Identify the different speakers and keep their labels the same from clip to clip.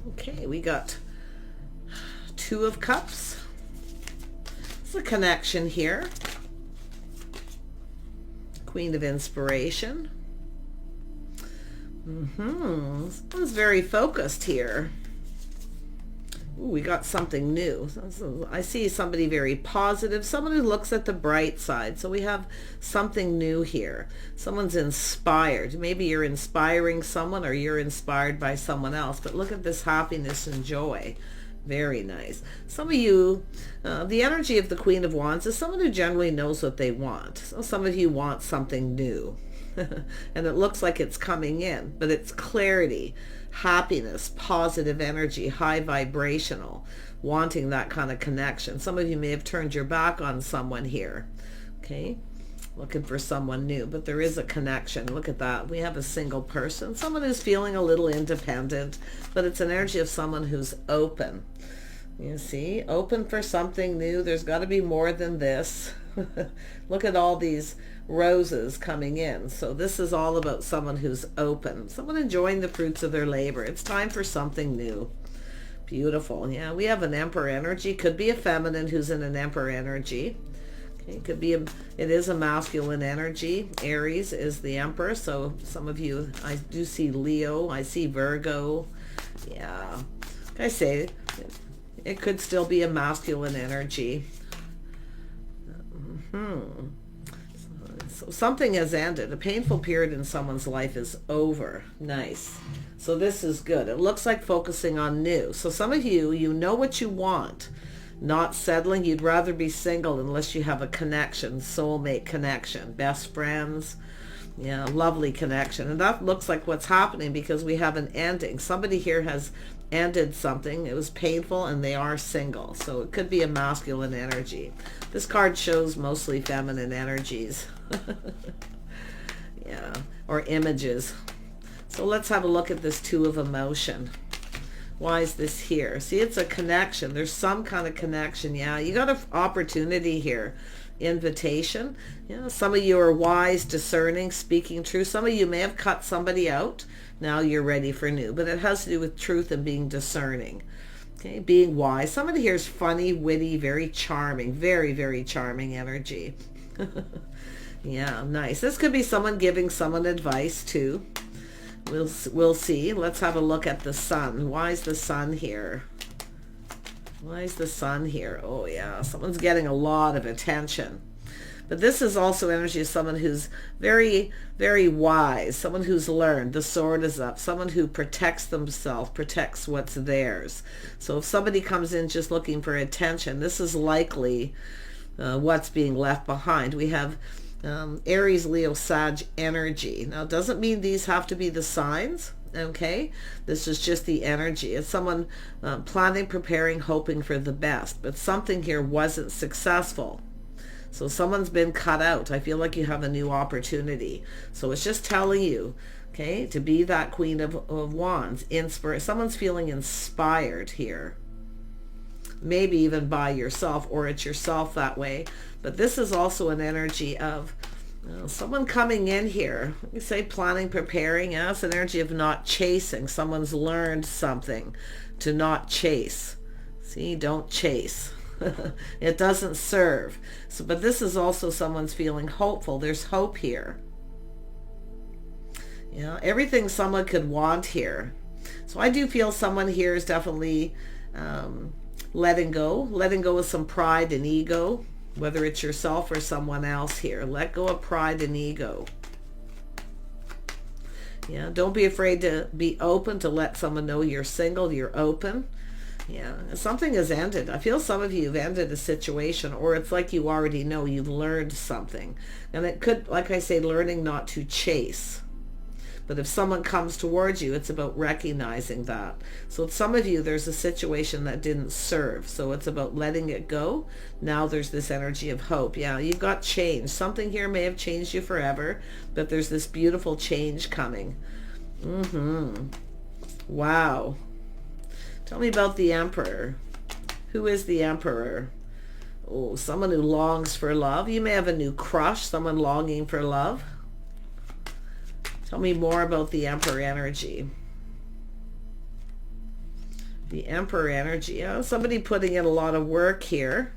Speaker 1: Okay, we got Two of Cups. It's a connection here. Queen of Inspiration. Someone's very focused here. Ooh, we got something new. I see somebody very positive, someone who looks at the bright side. So we have something new here. Someone's inspired. Maybe you're inspiring someone or you're inspired by someone else. But look at this happiness and joy. Very nice. Some of you, the energy of the Queen of Wands is someone who generally knows what they want. So some of you want something new. And it looks like it's coming in, but it's clarity, happiness, positive energy, high vibrational, wanting that kind of connection. Some of you may have turned your back on someone here. Okay, looking for someone new, but there is a connection. Look at that. We have a single person, someone who's feeling a little independent, but it's an energy of someone who's open. You see, open for something new. There's got to be more than this. Look at all these roses coming in. So this is all about someone who's open, someone enjoying the fruits of their labor. It's time for something new. Beautiful. Yeah, we have an Emperor energy. Could be a feminine who's in an Emperor energy. Okay, could be it is a masculine energy. Aries is the Emperor. So some of you, I do see Leo. I see Virgo. Yeah, like I say, it could still be a masculine energy. So something has ended. A painful period in someone's life is over. Nice. So this is good. It looks like focusing on new. So some of you, you know what you want. Not settling. You'd rather be single unless you have a connection, soulmate connection, best friends. Yeah, lovely connection. And that looks like what's happening because we have an ending. Somebody here has ended something. It was painful and they are single. So it could be a masculine energy. This card shows mostly feminine energies. Yeah, or images. So let's have a look at this Two of Emotion. Why is this here? See, it's a connection. There's some kind of connection. Yeah, you got an opportunity here. Invitation. Yeah, some of you are wise, discerning, speaking truth. Some of you may have cut somebody out. Now you're ready for new. But it has to do with truth and being discerning. Okay, being wise. Somebody here is funny, witty, very charming. Very, very charming energy. Yeah, nice. This could be someone giving someone advice too. We'll see. Let's have a look at the Sun. Why is the Sun here? Why is the Sun here? Oh yeah, someone's getting a lot of attention. But this is also energy of someone who's very, very wise, someone who's learned. The Sword is up. Someone who protects themselves, protects what's theirs. So if somebody comes in just looking for attention, this is likely what's being left behind. We have Aries, Leo, Sag energy. Now, it doesn't mean these have to be the signs. Okay, this is just the energy. It's someone planning, preparing, hoping for the best, but something here wasn't successful. So someone's been cut out. I feel like you have a new opportunity. So it's just telling you, okay, to be that Queen of Wands. Someone's feeling inspired here. Maybe even by yourself, or it's yourself that way. But this is also an energy of someone coming in here. You say planning, preparing. Yeah, it's an energy of not chasing. Someone's learned something to not chase. See, don't chase. It doesn't serve. So, but this is also someone's feeling hopeful. There's hope here. Yeah, everything someone could want here. So I do feel someone here is definitely letting go of some pride and ego, whether it's yourself or someone else here. Let go of pride and ego. Yeah, don't be afraid to be open, to let someone know you're single, you're open. Yeah, something has ended. I feel some of you have ended a situation, or it's like you already know you've learned something. And it could, like I say, learning not to chase. But if someone comes towards you, it's about recognizing that. So some of you, there's a situation that didn't serve. So it's about letting it go. Now there's this energy of hope. Yeah, you've got change. Something here may have changed you forever, but there's this beautiful change coming. Wow. Tell me about the Emperor. Who is the Emperor? Oh, someone who longs for love. You may have a new crush, someone longing for love. Tell me more about the Emperor energy. The Emperor energy. Yeah, somebody putting in a lot of work here.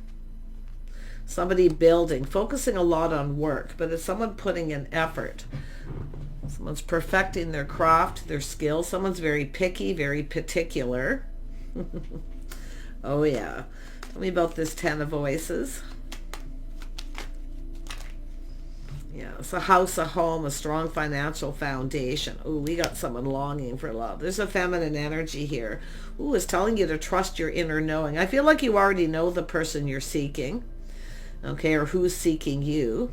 Speaker 1: Somebody building, focusing a lot on work, but it's someone putting in effort. Someone's perfecting their craft, their skill. Someone's very picky, very particular. Oh yeah. Tell me about this Ten of Voices. Yeah, it's a house, a home, a strong financial foundation. Ooh, we got someone longing for love. There's a feminine energy here. Ooh, it's telling you to trust your inner knowing. I feel like you already know the person you're seeking. Okay, or who's seeking you.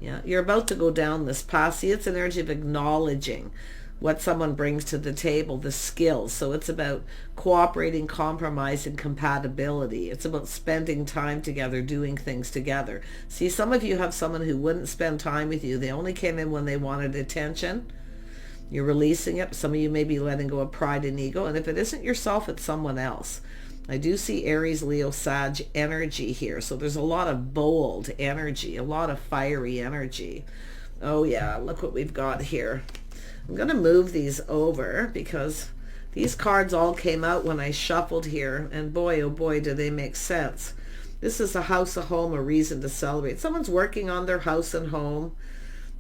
Speaker 1: Yeah, you're about to go down this path. See, it's an energy of acknowledging what someone brings to the table, the skills. So it's about cooperating, compromise, and compatibility. It's about spending time together, doing things together. See, some of you have someone who wouldn't spend time with you. They only came in when they wanted attention. You're releasing it. Some of you may be letting go of pride and ego. And if it isn't yourself, it's someone else. I do see Aries, Leo, Sag energy here. So there's a lot of bold energy, a lot of fiery energy. Oh yeah, look what we've got here. I'm going to move these over because these cards all came out when I shuffled here. And boy, oh boy, do they make sense. This is a house, a home, a reason to celebrate. Someone's working on their house and home.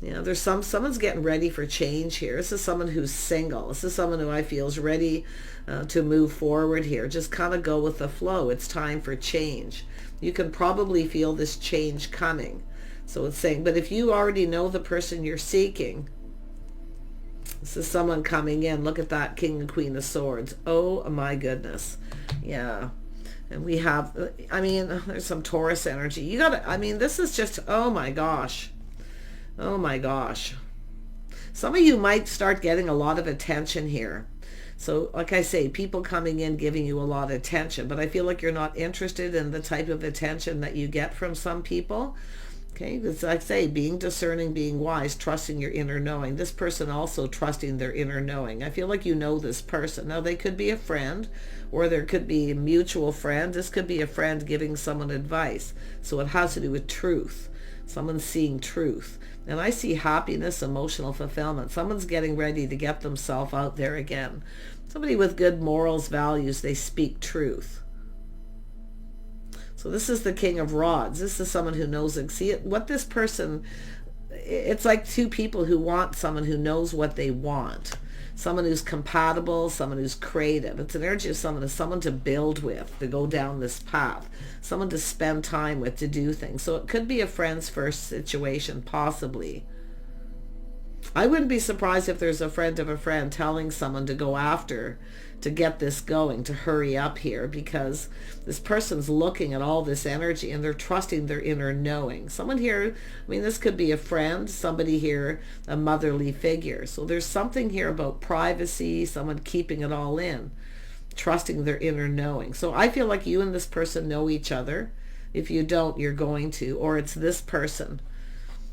Speaker 1: You know, there's someone's getting ready for change here. This is someone who's single. This is someone who I feel is ready to move forward here. Just kind of go with the flow. It's time for change. You can probably feel this change coming. So it's saying, but if you already know the person you're seeking, this is someone coming in. Look at that King and Queen of Swords. Oh my goodness. Yeah. And we have, I mean, there's some Taurus energy. You got to, I mean, this is just, oh my gosh. Oh my gosh. Some of you might start getting a lot of attention here. So like I say, people coming in giving you a lot of attention, but I feel like you're not interested in the type of attention that you get from some people. Okay, it's like I say, being discerning, being wise, trusting your inner knowing. This person also trusting their inner knowing. I feel like you know this person. Now they could be a friend, or there could be a mutual friend. This could be a friend giving someone advice. So it has to do with truth. Someone's seeing truth. And I see happiness, emotional fulfillment. Someone's getting ready to get themselves out there again. Somebody with good morals, values, they speak truth. So this is the King of Rods. This is someone who knows, see what this person, it's like two people who want someone who knows what they want. Someone who's compatible, someone who's creative. It's an energy of someone to build with, to go down this path. Someone to spend time with, to do things. So it could be a friend's first situation, possibly. I wouldn't be surprised if there's a friend of a friend telling someone to go after, to get this going, to hurry up here, because this person's looking at all this energy and they're trusting their inner knowing. Someone here, I mean, this could be a friend, somebody here, a motherly figure. So there's something here about privacy, someone keeping it all in, trusting their inner knowing. So I feel like you and this person know each other. If you don't, you're going to, or it's this person.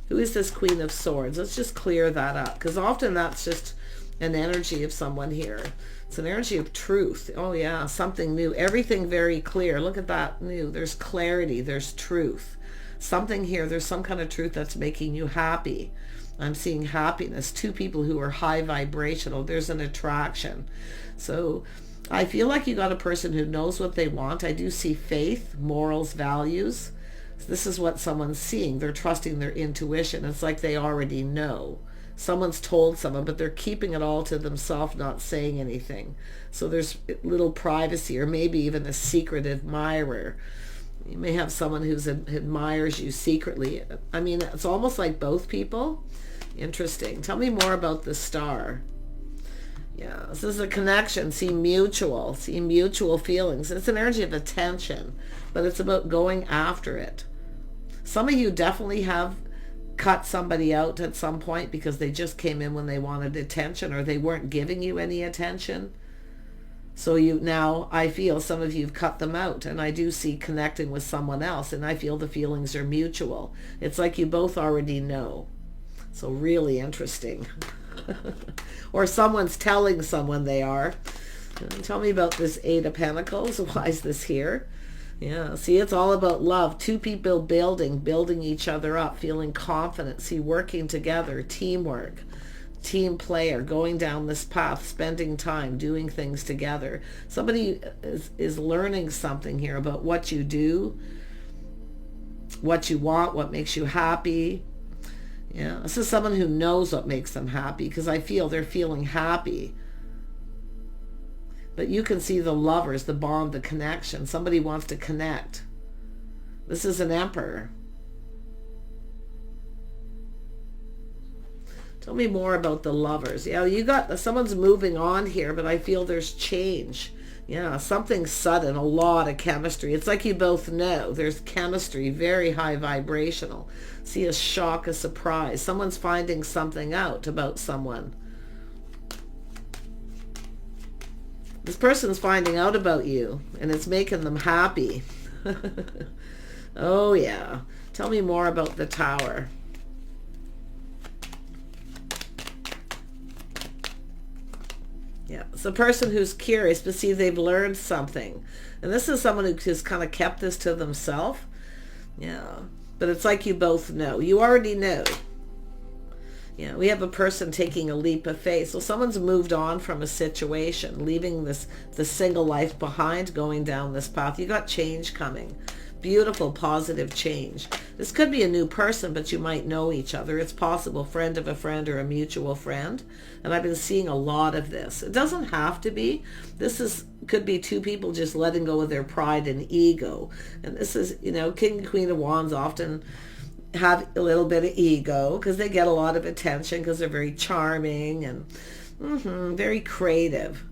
Speaker 1: Who is this Queen of Swords? Let's just clear that up, because often that's just an energy of someone here. It's an energy of truth. Oh yeah, something new. Everything very clear. Look at that new. There's clarity. There's truth. Something here. There's some kind of truth that's making you happy. I'm seeing happiness. Two people who are high vibrational. There's an attraction. So I feel like you got a person who knows what they want. I do see faith, morals, values. This is what someone's seeing. They're trusting their intuition. It's like they already know. Someone's told someone, but they're keeping it all to themselves, not saying anything. So there's little privacy, or maybe even a secret admirer. You may have someone who admires you secretly. I mean, it's almost like both people. Interesting. Tell me more about the Star. Yeah, this is a connection. See mutual feelings. It's an energy of attention, but it's about going after it. Some of you definitely have cut somebody out at some point because they just came in when they wanted attention, or they weren't giving you any attention. So now I feel some of you've cut them out, and I do see connecting with someone else, and I feel the feelings are mutual. It's like you both already know. So really interesting. Or someone's telling someone they are. Tell me about this Eight of Pentacles. Why is this here? Yeah, see, it's all about love. Two people building each other up, feeling confident. See, working together, teamwork. team player, going down this path, spending time, doing things together. Somebody is learning something here about what you do, what you want, what makes you happy. Yeah, this is someone who knows what makes them happy, because I feel they're feeling happy. But you can see the lovers, the bond, the connection. Somebody wants to connect. This is an Emperor. Tell me more about the lovers. Yeah, you got, someone's moving on here, but I feel there's change. Yeah, something sudden, a lot of chemistry. It's like you both know. There's chemistry, very high vibrational. See, a shock, a surprise. Someone's finding something out about someone. This person's finding out about you, and it's making them happy. Oh, yeah. Tell me more about the Tower. Yeah, it's a person who's curious, but see, they've learned something. And this is someone who's kind of kept this to themselves. Yeah, but it's like you both know. You already know. Yeah, we have a person taking a leap of faith. So someone's moved on from a situation, leaving the single life behind, going down this path. You got change coming. Beautiful, positive change. This could be a new person, but you might know each other. It's possible, friend of a friend or a mutual friend. And I've been seeing a lot of this. It doesn't have to be. Could be two people just letting go of their pride and ego. And this is, King and Queen of Wands often have a little bit of ego because they get a lot of attention because they're very charming and very creative.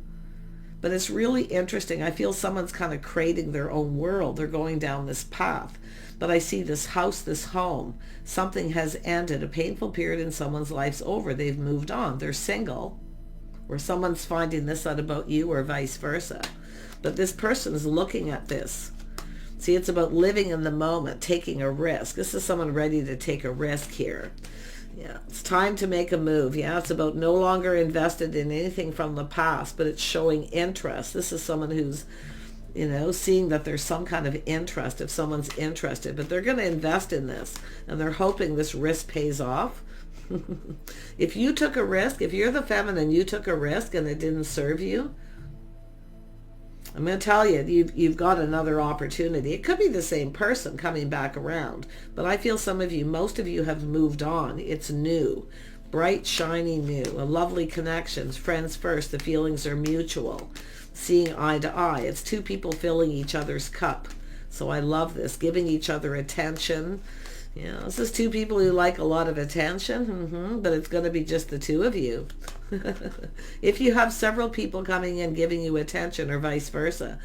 Speaker 1: But it's really interesting. I feel someone's kind of creating their own world. They're going down this path. But I see this house, this home. Something has ended. A painful period in someone's life's over. They've moved on. They're single. Or someone's finding this out about you, or vice versa. But this person's looking at this. See, it's about living in the moment, taking a risk. This is someone ready to take a risk here. Yeah, it's time to make a move. Yeah, it's about no longer invested in anything from the past, but it's showing interest. This is someone who's, seeing that there's some kind of interest, if someone's interested, but they're going to invest in this, and they're hoping this risk pays off. If you took a risk, if you're the feminine, you took a risk and it didn't serve you, I'm going to tell you, you've got another opportunity. It could be the same person coming back around, but I feel most of you have moved on. It's new, bright, shiny new, a lovely connections, friends first. The feelings are mutual, seeing eye to eye. It's two people filling each other's cup. So I love this, giving each other attention. Yeah, this is two people who like a lot of attention, but it's going to be just the two of you. If you have several people coming in giving you attention or vice versa,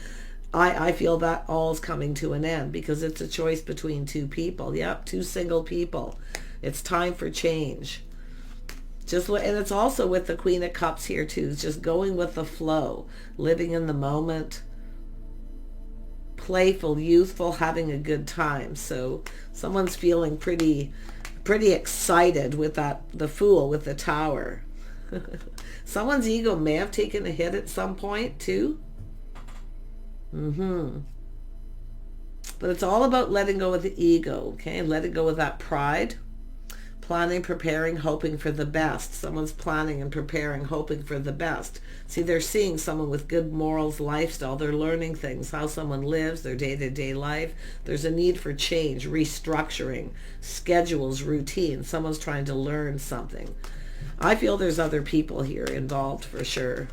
Speaker 1: I feel that all's coming to an end because it's a choice between two people. Yep, two single people. It's time for change. And it's also with the Queen of Cups here too. It's just going with the flow, living in the moment, playful, youthful, having a good time. So someone's feeling pretty excited with the Fool, with the Tower. Someone's ego may have taken a hit at some point too. But it's all about letting go of the ego, okay? Letting go of that pride. Planning, preparing, hoping for the best. Someone's planning and preparing, hoping for the best. See, they're seeing someone with good morals, lifestyle. They're learning things, how someone lives, their day-to-day life. There's a need for change, restructuring, schedules, routine. Someone's trying to learn something. I feel there's other people here involved for sure.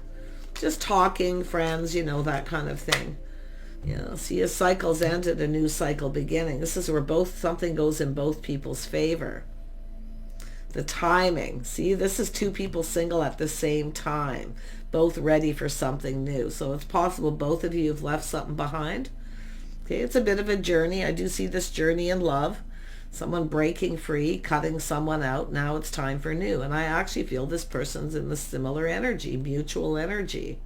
Speaker 1: Just talking, friends, that kind of thing. See, a cycle's ended, a new cycle beginning. This is where something goes in both people's favor. The timing. See, this is two people single at the same time, both ready for something new. So it's possible both of you have left something behind. Okay, it's a bit of a journey. I do see this journey in love. Someone breaking free, cutting someone out. Now it's time for new. And I actually feel this person's in the similar energy, mutual energy.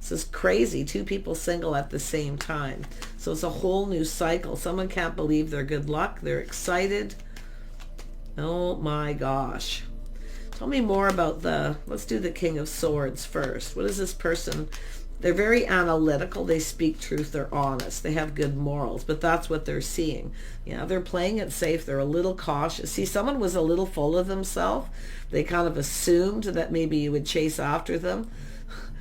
Speaker 1: This is crazy. Two people single at the same time. So it's a whole new cycle. Someone can't believe their good luck. They're excited. Oh my gosh. Tell me more about let's do the King of Swords first. What is this person They're very analytical. They speak truth. They're honest. They have good morals, but that's what they're seeing. Yeah, they're playing it safe. They're a little cautious. See, someone was a little full of themselves. They kind of assumed that maybe you would chase after them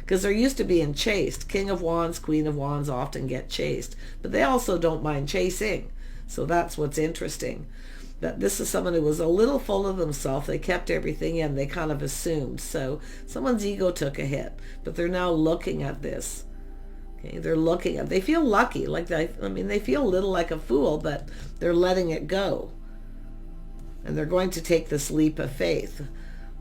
Speaker 1: because they're used to being chased. King of Wands, Queen of Wands often get chased, but they also don't mind chasing. So that's what's interesting. That this is someone who was a little full of themselves. They kept everything in. They kind of assumed. So someone's ego took a hit, but they're now looking at this. Okay, they're looking at. They feel lucky, like they feel a little like a fool, but they're letting it go, and they're going to take this leap of faith.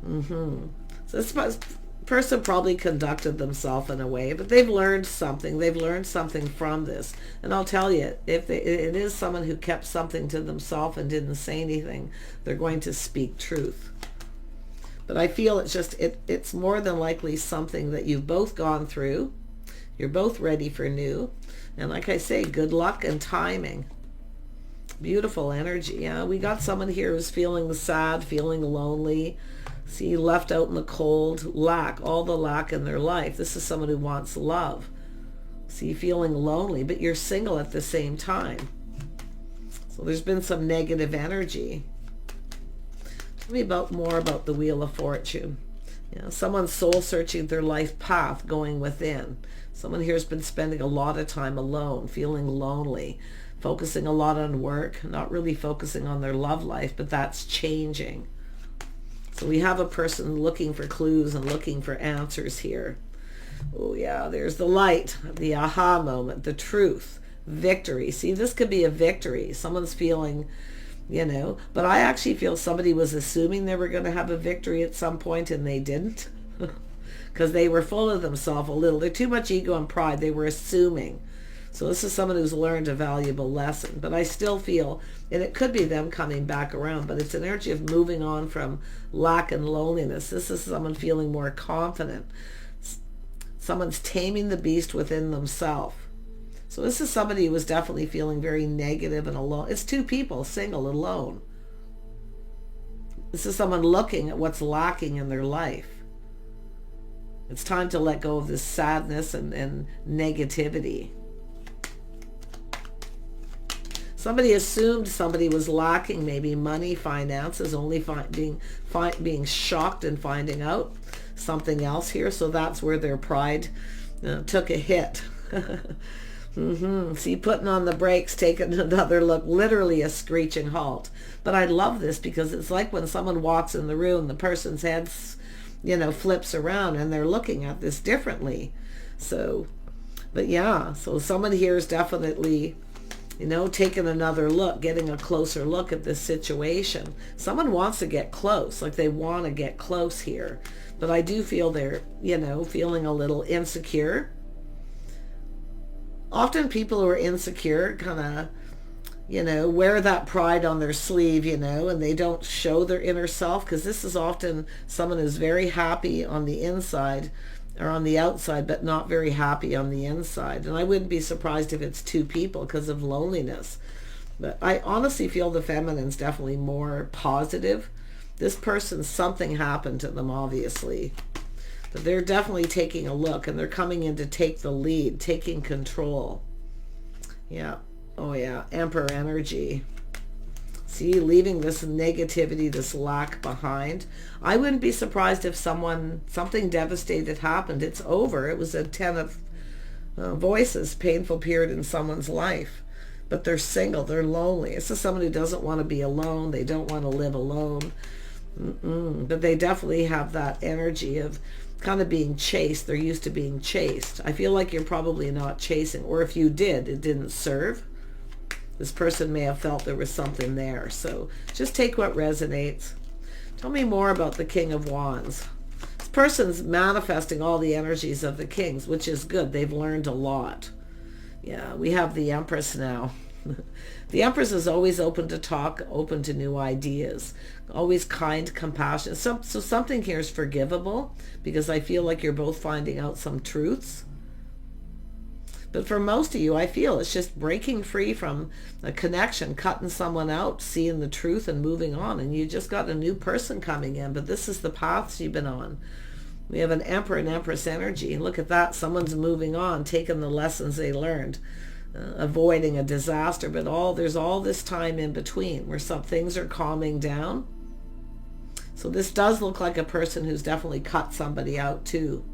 Speaker 1: So this person probably conducted themselves in a way, but they've learned something. They've learned something from this. And I'll tell you, if it is someone who kept something to themselves and didn't say anything, they're going to speak truth. But I feel it's more than likely something that you've both gone through. You're both ready for new. And like I say, good luck and timing. Beautiful energy. Yeah, we got someone here who's feeling sad, feeling lonely. See, left out in the cold, lack, all the lack in their life. This is someone who wants love. See, feeling lonely, but you're single at the same time. So there's been some negative energy. Tell me more about the Wheel of Fortune. You know, someone's soul searching their life path, going within. Someone here has been spending a lot of time alone, feeling lonely, focusing a lot on work, not really focusing on their love life, but that's changing. So we have a person looking for clues and looking for answers here. Oh yeah, there's the light, the aha moment, the truth, victory. See, this could be a victory. Someone's feeling, but I actually feel somebody was assuming they were going to have a victory at some point and they didn't. Because they were full of themselves a little. They're too much ego and pride. They were assuming. So this is someone who's learned a valuable lesson. But I still feel, and it could be them coming back around, but it's an energy of moving on from lack and loneliness. This is someone feeling more confident. Someone's taming the beast within themselves. So this is somebody who was definitely feeling very negative and alone. It's two people, single, alone. This is someone looking at what's lacking in their life. It's time to let go of this sadness and negativity. Somebody assumed somebody was lacking maybe money, finances, only being shocked and finding out something else here. So that's where their pride took a hit. See, putting on the brakes, taking another look, literally a screeching halt. But I love this because it's like when someone walks in the room, the person's head, flips around and they're looking at this differently. So, but yeah, so someone here is definitely, taking another look, getting a closer look at this situation. Someone wants to get close, like they want to get close here. But I do feel they're, feeling a little insecure. Often people who are insecure kind of, wear that pride on their sleeve, and they don't show their inner self, because this is often someone who's very happy on the inside or on the outside, but not very happy on the inside. And I wouldn't be surprised if it's two people because of loneliness. But I honestly feel the feminine's definitely more positive. This person, something happened to them, obviously. But they're definitely taking a look, and they're coming in to take the lead, taking control. Yeah. Oh yeah, Emperor energy. See, leaving this negativity, this lack behind. I wouldn't be surprised if something devastated happened. It's over. It was a 10 of voices, painful period in someone's life. But they're single, they're lonely. This is someone who doesn't want to be alone. They don't want to live alone. But they definitely have that energy of kind of being chased. They're used to being chased. I feel like you're probably not chasing, or if you did, it didn't serve. This person may have felt there was something there. So just take what resonates. Tell me more about the King of Wands. This person's manifesting all the energies of the kings, which is good. They've learned a lot. Yeah, we have the Empress now. The Empress is always open to talk, open to new ideas, always kind, compassionate. So something here is forgivable, because I feel like you're both finding out some truths. But for most of you, I feel it's just breaking free from a connection, cutting someone out, seeing the truth and moving on. And you just got a new person coming in, but this is the paths you've been on. We have an Emperor and Empress energy. Look at that. Someone's moving on, taking the lessons they learned, avoiding a disaster. But there's all this time in between where some things are calming down. So this does look like a person who's definitely cut somebody out too.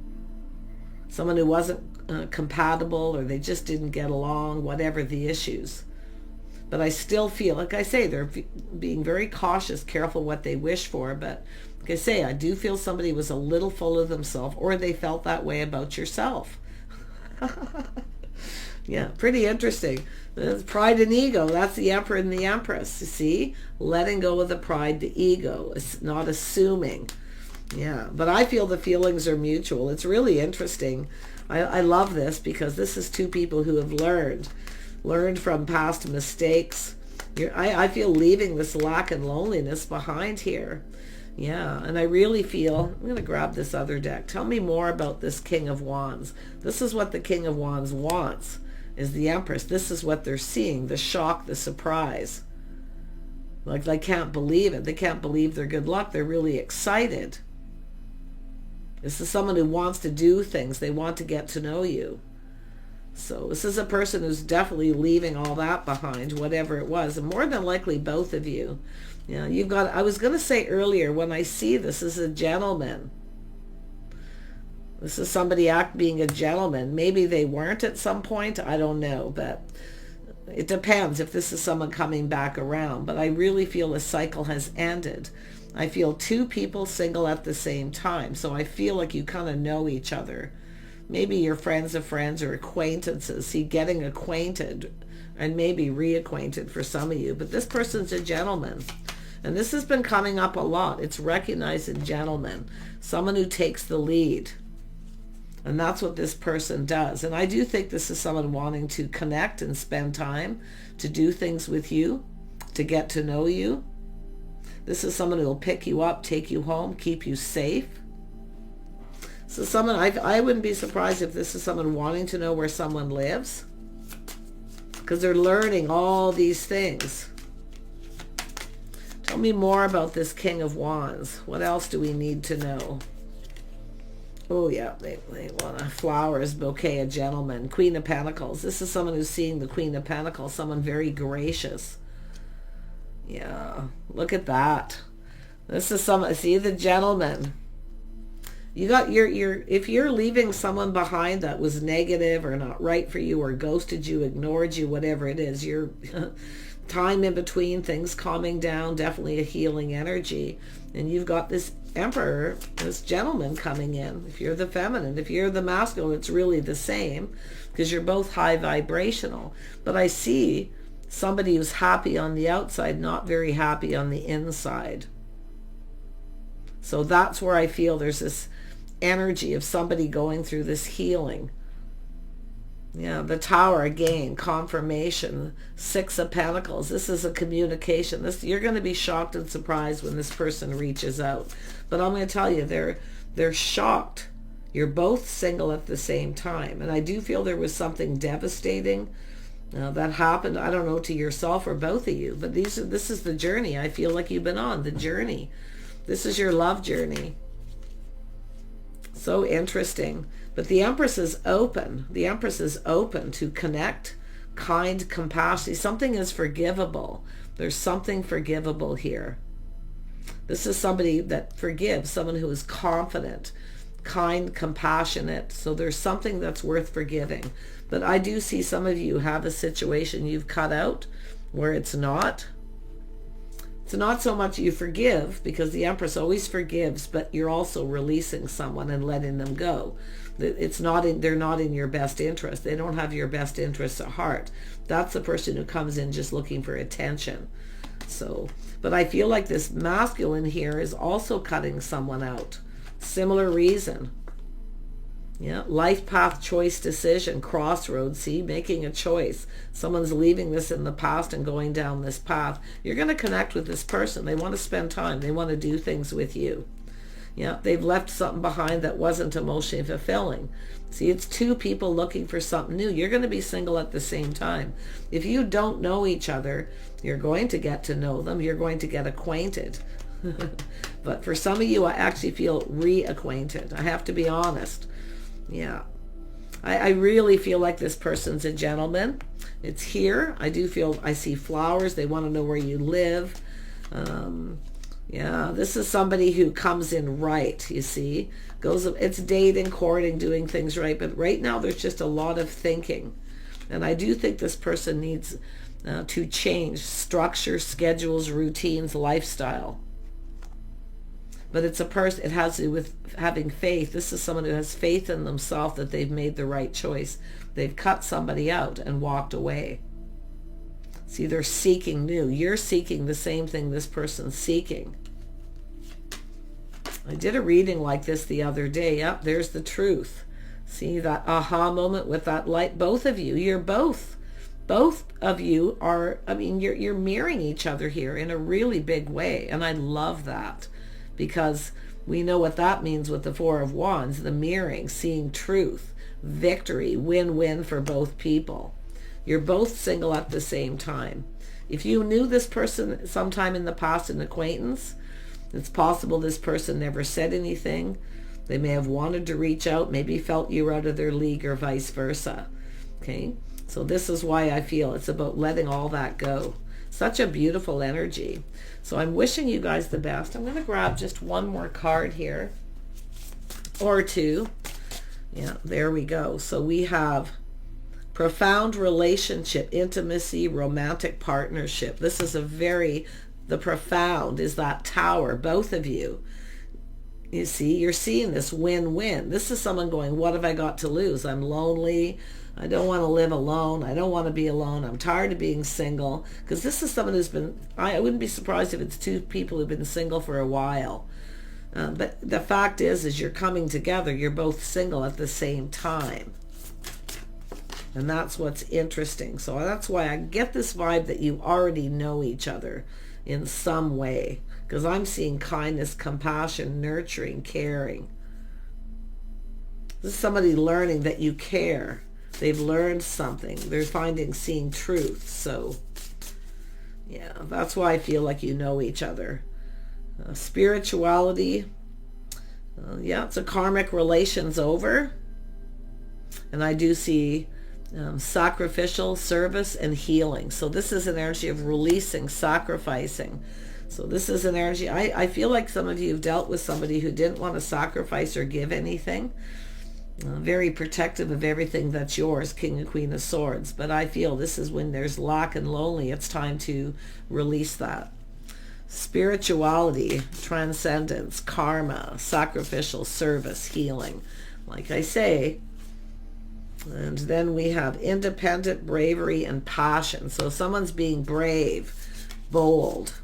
Speaker 1: Someone who wasn't compatible, or they just didn't get along, whatever the issues. But I still feel, like I say, they're being very cautious, careful what they wish for. But like I say, I do feel somebody was a little full of themselves, or they felt that way about yourself. Yeah, pretty interesting. Pride and ego, that's the Emperor and the Empress. You see? Letting go of the pride, the ego. It's not assuming. Yeah, but I feel the feelings are mutual. It's really interesting. I love this because this is two people who have learned from past mistakes. I feel leaving this lack and loneliness behind here. Yeah, and I really feel, I'm going to grab this other deck. Tell me more about this King of Wands. This is what the King of Wands wants, is the Empress. This is what they're seeing, the shock, the surprise. Like they can't believe it. They can't believe their good luck. They're really excited. This is someone who wants to do things. They want to get to know you. So this is a person who's definitely leaving all that behind, whatever it was. And more than likely, both of you. Yeah, you've got, I was going to say earlier, when I see this as a gentleman, this is somebody being a gentleman. Maybe they weren't at some point. I don't know, but it depends if this is someone coming back around. But I really feel a cycle has ended. I feel two people single at the same time. So I feel like you kind of know each other. Maybe you're friends of friends or acquaintances. See, getting acquainted and maybe reacquainted for some of you. But this person's a gentleman. And this has been coming up a lot. It's recognized in gentlemen. Someone who takes the lead. And that's what this person does. And I do think this is someone wanting to connect and spend time, to do things with you, to get to know you. This is someone who will pick you up, take you home, keep you safe. So someone, I wouldn't be surprised if this is someone wanting to know where someone lives, because they're learning all these things. Tell me more about this King of Wands. What else do we need to know? Oh yeah, they want a flowers, bouquet, a gentleman. Queen of Pentacles. This is someone who's seeing the Queen of Pentacles, someone very gracious. Yeah, look at that. This is someone, see the gentleman. You got if you're leaving someone behind that was negative or not right for you or ghosted you, ignored you, whatever it is, your time in between, things calming down, definitely a healing energy. And you've got this Emperor, this gentleman coming in. If you're the feminine, if you're the masculine, it's really the same because you're both high vibrational. But I see somebody who's happy on the outside, not very happy on the inside. So that's where I feel there's this energy of somebody going through this healing. Yeah, the Tower again, confirmation, Six of Pentacles. This is a communication. You're going to be shocked and surprised when this person reaches out. But I'm going to tell you, they're shocked. You're both single at the same time. And I do feel there was something devastating that happened, I don't know, to yourself or both of you. But this is the journey I feel like you've been on, the journey. This is your love journey. So interesting. But the Empress is open. The Empress is open to connect, kind, compassion. Something is forgivable. There's something forgivable here. This is somebody that forgives, someone who is confident, kind, compassionate. So there's something that's worth forgiving. But I do see some of you have a situation you've cut out where it's not. It's not so much you forgive, because the Empress always forgives, but you're also releasing someone and letting them go. They're not in your best interest. They don't have your best interests at heart. That's the person who comes in just looking for attention. So, but I feel like this masculine here is also cutting someone out. Similar reason. Yeah, life path, choice, decision, crossroads. See, making a choice. Someone's leaving this in the past and going down this path. You're going to connect with this person. They want to spend time. They want to do things with you. Yeah, they've left something behind that wasn't emotionally fulfilling. See, it's two people looking for something new. You're going to be single at the same time. If you don't know each other, you're going to get to know them. You're going to get acquainted. But for some of you, I actually feel reacquainted. I have to be honest. Yeah. I really feel like this person's a gentleman. It's here. I do feel, I see flowers. They want to know where you live. Yeah, this is somebody who comes in right, you see. It's dating, courting, doing things right. But right now, there's just a lot of thinking. And I do think this person needs to change structure, schedules, routines, lifestyle. But it's a person, it has to do with having faith. This is someone who has faith in themselves that they've made the right choice. They've cut somebody out and walked away. See, they're seeking new. You're seeking the same thing this person's seeking. I did a reading like this the other day. Yep, there's the truth. See that aha moment with that light? Both of you, you're both of you are, I mean, you're mirroring each other here in a really big way. And I love that. Because we know what that means with the Four of Wands, the mirroring, seeing truth, victory, win-win for both people. You're both single at the same time. If you knew this person sometime in the past, an acquaintance, it's possible this person never said anything. They may have wanted to reach out, maybe felt you were out of their league or vice versa. Okay? So this is why I feel it's about letting all that go. Such a beautiful energy. So I'm wishing you guys the best. I'm going to grab just one more card here. Or two. Yeah, there we go. So we have profound relationship, intimacy, romantic partnership. This is the profound is that tower, both of you. You see, you're seeing this win-win. This is someone going, what have I got to lose? I'm lonely. I don't want to live alone. I don't want to be alone. I'm tired of being single. Because this is someone who's been, I wouldn't be surprised if it's two people who've been single for a while. But the fact is you're coming together. You're both single at the same time. And that's what's interesting. So that's why I get this vibe that you already know each other in some way. Because I'm seeing kindness, compassion, nurturing, caring. This is somebody learning that you care. They've learned something. They're seeing truth. So, yeah, that's why I feel like you know each other. Spirituality. Yeah, it's a karmic relations over. And I do see sacrificial service and healing. So this is an energy of releasing, sacrificing. So this is an energy. I feel like some of you have dealt with somebody who didn't want to sacrifice or give anything. Very protective of everything that's yours, King and Queen of Swords. But I feel this is when there's lack and lonely. It's time to release that. Spirituality, transcendence, karma, sacrificial service, healing. Like I say. And then we have independent, bravery, and passion. So someone's being brave, bold.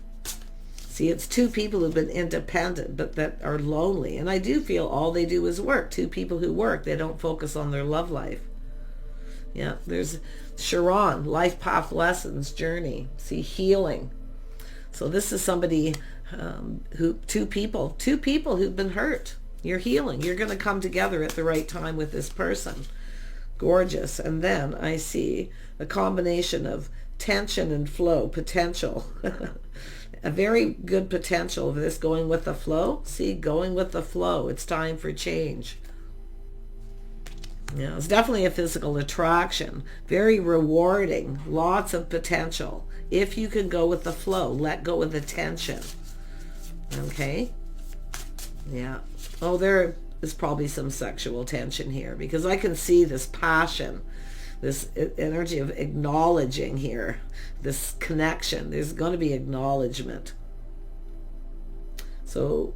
Speaker 1: See, it's two people who've been independent, but that are lonely. And I do feel all they do is work. Two people who work, they don't focus on their love life. Yeah, there's Sharon, life path lessons, journey. See, healing. So this is somebody two people who've been hurt. You're healing. You're going to come together at the right time with this person. Gorgeous. And then I see a combination of tension and flow, potential. A very good potential of this going with the flow. See, going with the flow. It's time for change. Yeah, it's definitely a physical attraction. Very rewarding. Lots of potential. If you can go with the flow, let go of the tension. Okay? Yeah. Oh, there is probably some sexual tension here because I can see this passion, this energy of acknowledging here, this connection. There's going to be acknowledgement. So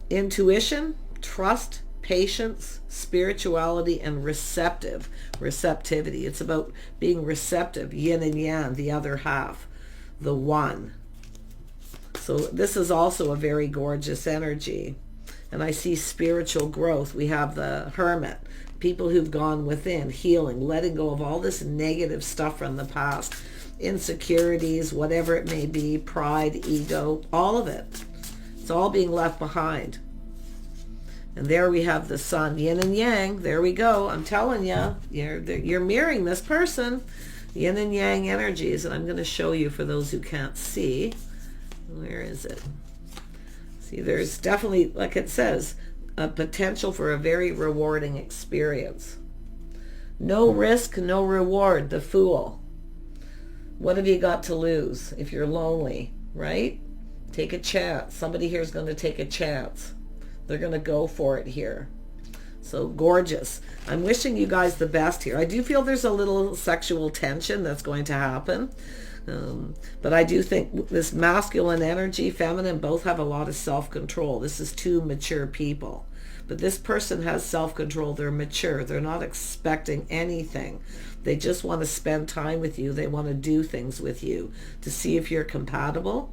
Speaker 1: intuition, trust, patience, spirituality, and receptivity. It's about being receptive, yin and yang, the other half, the one. So this is also a very gorgeous energy. And I see spiritual growth. We have the hermit, people who've gone within, healing, letting go of all this negative stuff from the past, insecurities, whatever it may be, pride, ego, all of it. It's all being left behind. And there we have the sun, yin and yang. There we go. I'm telling you, you're mirroring this person. Yin and yang energies. And I'm going to show you for those who can't see. Where is it? See, there's definitely, like it says, a potential for a very rewarding experience. No risk, no reward, the Fool. What have you got to lose if you're lonely, right? Take a chance. Somebody here is going to take a chance. They're going to go for it here. So gorgeous. I'm wishing you guys the best here. I do feel there's a little sexual tension that's going to happen. But I do think this masculine energy, feminine, both have a lot of self-control. This is two mature people. But this person has self-control. They're mature. They're not expecting anything. They just want to spend time with you. They want to do things with you to see if you're compatible.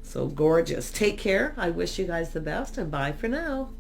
Speaker 1: So gorgeous. Take care. I wish you guys the best, and bye for now.